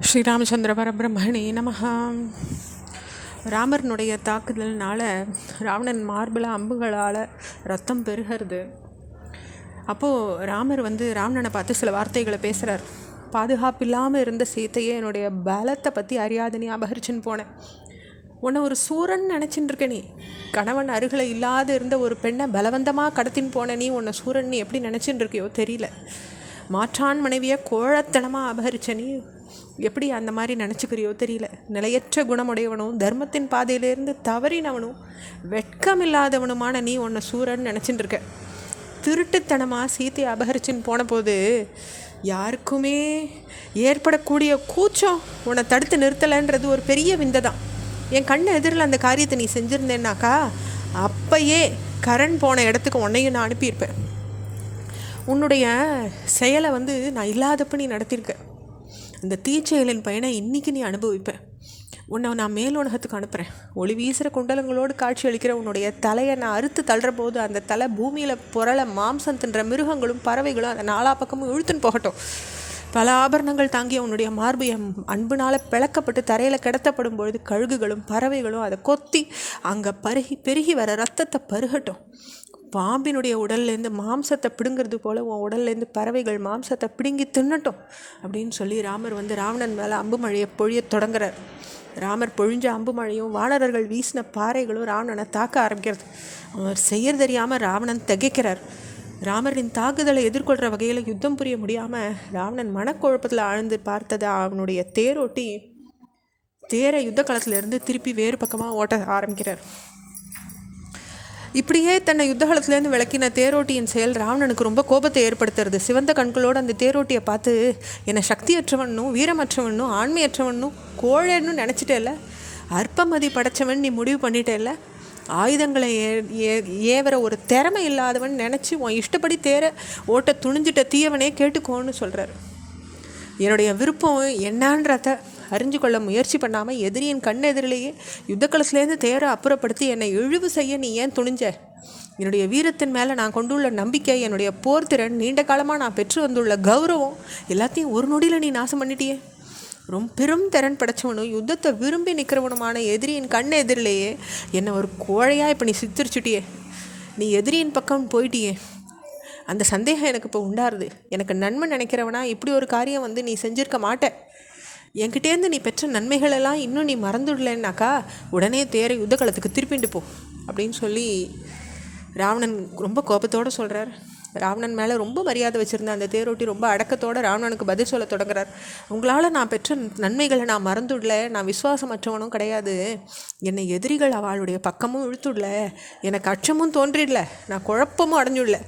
ஸ்ரீராமச்சந்திர பரபிரம்மணே நமஹ. ராமர்னுடைய தாக்குதல்னால் ராவணன் மார்பில் அம்புகளால் ரத்தம் பெருகிறது. அப்போது ராமர் ராவணனை பார்த்து சில வார்த்தைகளை பேசுகிறார். பாதுகாப்பு இல்லாமல் இருந்த சீத்தையே என்னுடைய பலத்தை பற்றி அறியாத நீ அபகரிச்சுன்னு போனேன். உன்னை ஒரு சூரன் நினச்சின்னு இருக்க. நீ கணவன் அருகில் இல்லாத இருந்த ஒரு பெண்ணை பலவந்தமாக கடத்தின்னு போன நீ உன்னை சூரன் நீ எப்படி நினச்சின்னு இருக்கியோ தெரியல. மாற்றான் மனைவியை கோழத்தனமாக அபகரிச்ச நீ எப்படி அந்த மாதிரி நினச்சிக்கிறியோ தெரியல. நிலையற்ற குணமுடையவனும் தர்மத்தின் பாதையிலேருந்து தவறினவனும் வெட்கமில்லாதவனுமான நீ உன்னை சூரன் நினச்சின்னு இருக்க. திருட்டுத்தனமாக சீத்தையை அபகரிச்சின்னு போன போது யாருக்குமே ஏற்படக்கூடிய கூச்சம் உன்னை தடுத்து நிறுத்தலைன்றது ஒரு பெரிய விந்தை தான். என் கண்ணு எதிரில் அந்த காரியத்தை நீ செஞ்சுருந்தேன்னாக்கா அப்பயே கரண் போன இடத்துக்கு உன்னையும் நான் அனுப்பியிருப்பேன். உன்னுடைய செயலை நான் இல்லாதப்ப நீ நடத்தியிருக்க. அந்த தீச்செயலின் பயனை இன்றைக்கி நீ அனுபவிப்பேன். உன்னை நான் மேலுலகத்துக்கு அனுப்புகிறேன். ஒளி வீசுகிற குண்டலங்களோடு காட்சி அளிக்கிற உன்னுடைய தலையை நான் அறுத்து தள்ளுற போது அந்த தலை பூமியில் புரள மாம்சம் தின்ற மிருகங்களும் பறவைகளும் அந்த நாலா பக்கமும் இழுத்துன்னு போகட்டும். பல ஆபரணங்கள் தாங்கிய உன்னுடைய மார்பு அன்புனால் பிளக்கப்பட்டு தரையில் கிடத்தப்படும் பொழுது கழுகுகளும் பறவைகளும் அதை கொத்தி அங்கே பெருகி வர ரத்தத்தை பருகட்டும். பாம்பினுடைய உடல்லேருந்து மாம்சத்தை பிடுங்கிறது போல் உன் உடல்லேருந்து பறவைகள் மாம்சத்தை பிடுங்கி தின்னட்டும் அப்படின்னு சொல்லி ராமர் ராவணன் மேலே அம்பு மழையை பொழிய தொடங்குறார். ராமர் பொழிஞ்ச அம்பு மழையும் வானரர்கள் வீசின பாறைகளும் ராவணனை தாக்க ஆரம்பிக்கிறது. அவர் செய்ய தெரியாமல் ராவணன் திகைக்கிறார். ராமரின் தாக்குதலை எதிர்கொள்கிற வகையில் யுத்தம் புரிய முடியாமல் ராவணன் மனக்குழப்பத்தில் ஆழ்ந்து பார்த்ததை அவனுடைய தேரோட்டி தேரை யுத்த களத்திலேருந்து திருப்பி வேறு பக்கமாக ஓட்ட ஆரம்பிக்கிறார். இப்படியே தன்னை யுத்தகலத்துலேருந்து விளக்கின தேரோட்டியின் செயல் ராவணனுக்கு ரொம்ப கோபத்தை ஏற்படுத்துறது. சிவந்த கண்களோடு அந்த தேரோட்டியை பார்த்து என்னை சக்தியற்றவனும் வீரமற்றவனும் ஆண்மையற்றவனும் கோழன்னு நினச்சிட்டேல்ல, அற்பமதி படைச்சவன் நீ முடிவு பண்ணிட்டேல்ல, ஆயுதங்களை ஏவர ஒரு திறமை இல்லாதவன் நினச்சி உன் இஷ்டப்படி தேர ஓட்ட துணிஞ்சிட்ட தீயவனே கேட்டுக்கோன்னு சொல்கிறார். என்னுடைய விருப்பம் என்னான்றத அறிஞ்சு கொள்ள முயற்சி பண்ணாமல் எதிரியின் கண்ணெதிரிலேயே யுத்தக்களத்துலேருந்து தேர அப்புறப்படுத்தி என்னை இழிவு செய்ய நீ ஏன் துணிஞ்ச? என்னுடைய வீரத்தின் மேலே நான் கொண்டுள்ள நம்பிக்கை, என்னுடைய போர் திறன், நீண்ட காலமாக நான் பெற்று வந்துள்ள கௌரவம் எல்லாத்தையும் ஒரு நொடியில் நீ நாசம் பண்ணிட்டியே. ரொம்ப பெரும் திறன் படைச்சவனும் யுத்தத்தை விரும்பி நிற்கிறவனுமான எதிரியின் கண் எதிரிலேயே என்னை ஒரு கோழையாக இப்போ நீ சித்தரிச்சுட்டியே. நீ எதிரியின் பக்கம் போயிட்டியே. அந்த சந்தேகம் எனக்கு இப்போ உண்டாருது. எனக்கு நன்மை நினைக்கிறவனா இப்படி ஒரு காரியம் நீ செஞ்சுருக்க மாட்டேன். என்கிட்டேருந்து நீ பெற்ற நன்மைகளெல்லாம் இன்னும் நீ மறந்துடலன்னாக்கா உடனே தேர யுத்தக்களத்துக்கு திருப்பிண்டு போ அப்படின்னு சொல்லி ராவணன் ரொம்ப கோபத்தோடு சொல்கிறார். ராவணன் மேலே ரொம்ப மரியாதை வச்சுருந்த அந்த தேரோட்டி ரொம்ப அடக்கத்தோடு ராவணனுக்கு பதில் சொல்ல தொடங்குறார். உங்களால் நான் பெற்ற நன்மைகளை நான் மறந்துடல, நான் விசுவாசமற்றவனும் கிடையாது, என்னை எதிரிகள் அவளுடைய பக்கமும் இழுத்துடல, எனக்கு அச்சமும் தோன்றிடல, நான் குழப்பமும் அடைஞ்சுடல.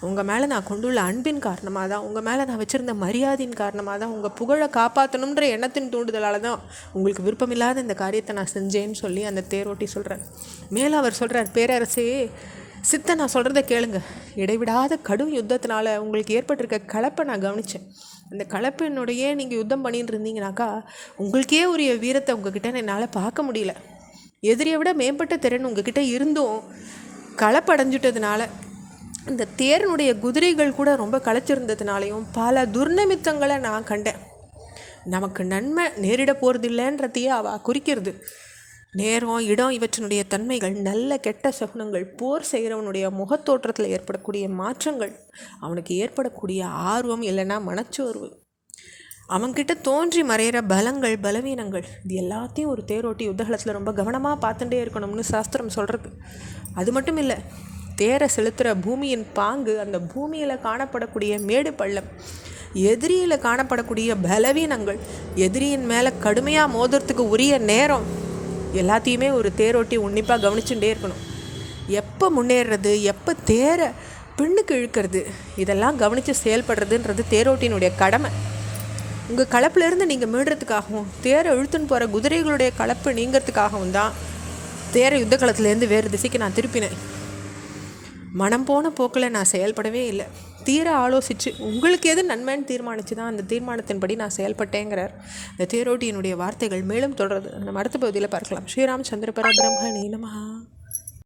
உங்கள் மேலே நான் கொண்டுள்ள அன்பின் காரணமாக தான், உங்கள் மேலே நான் வச்சுருந்த மரியாதையின் காரணமாக தான், உங்கள் புகழை காப்பாற்றணுன்ற எண்ணத்தின் தூண்டுதலால் தான் உங்களுக்கு விருப்பமில்லாத இந்த காரியத்தை நான் செஞ்சேன்னு சொல்லி அந்த தேரோட்டி சொல்கிறார். மேலே அவர் சொல்கிறார், பேரரசே சித்த நான் சொல்கிறத கேளுங்க. இடைவிடாத கடும் யுத்தத்தினால உங்களுக்கு ஏற்பட்டிருக்க கலப்பை நான் கவனித்தேன். அந்த கலப்பினுடையே நீங்கள் யுத்தம் பண்ணிட்டு இருந்தீங்கனாக்கா உங்களுக்கே உரிய வீரத்தை உங்ககிட்ட என்னால் பார்க்க முடியல. எதிரியை விட மேம்பட்ட திறன் உங்ககிட்ட இருந்தும் கலப்படைஞ்சிட்டதுனால இந்த தேரனுடைய குதிரைகள் கூட ரொம்ப களைச்சிருந்ததுனாலையும் பல துர்நிமித்தங்களை நான் கண்டேன். நமக்கு நன்மை நேரிட போகிறதில்லைன்றதையே அவள் குறிக்கிறது. நேரம், இடம் இவற்றினுடைய தன்மைகள், நல்ல கெட்ட சகுனங்கள், போர் செய்கிறவனுடைய முகத்தோற்றத்தில் ஏற்படக்கூடிய மாற்றங்கள், அவனுக்கு ஏற்படக்கூடிய ஆர்வம் இல்லைன்னா மனச்சோர்வு, அவன்கிட்ட தோன்றி மறைகிற பலங்கள் பலவீனங்கள், இது எல்லாத்தையும் ஒரு தேரோட்டி யுத்தகலத்தில் ரொம்ப கவனமாக பார்த்துட்டே இருக்கணும்னு சாஸ்திரம் சொல்கிறது. அது மட்டும் இல்லை, தேரை செலுத்துகிற பூமியின் பாங்கு, அந்த பூமியில் காணப்படக்கூடிய மேடு பள்ளம், எதிரியில் காணப்படக்கூடிய பலவீனங்கள், எதிரியின் மேலே கடுமையாக மோதுறதுக்கு உரிய நேரம், எல்லாத்தையுமே ஒரு தேரோட்டி உன்னிப்பாக கவனிச்சுட்டே இருக்கணும். எப்போ முன்னேறது, எப்போ தேரை பின்னுக்கு இழுக்கிறது, இதெல்லாம் கவனித்து செயல்படுறதுன்றது தேரோட்டியினுடைய கடமை. உங்கள் கலப்பிலேருந்து நீங்கள் மீடுறதுக்காகவும் தேரை இழுத்துன்னு போகிற குதிரைகளுடைய கலப்பு நீங்கிறதுக்காகவும் தான் தேரை யுத்த களத்துலேருந்து வேறு திசைக்கு நான் திருப்பினேன். மனம் போன போக்கில் நான் செயல்படவே இல்லை. தீர ஆலோசித்து உங்களுக்கு எது நன்மைன்னு தீர்மானித்து தான் அந்த தீர்மானத்தின்படி நான் செயல்பட்டேங்கிறார். இந்த தேரோட்டியினுடைய வார்த்தைகள் மேலும் தொடர்றது நம்ம அடுத்த பகுதியில் பார்க்கலாம். ஸ்ரீராமச்சந்திர பரபிரம்மணே நமஹ.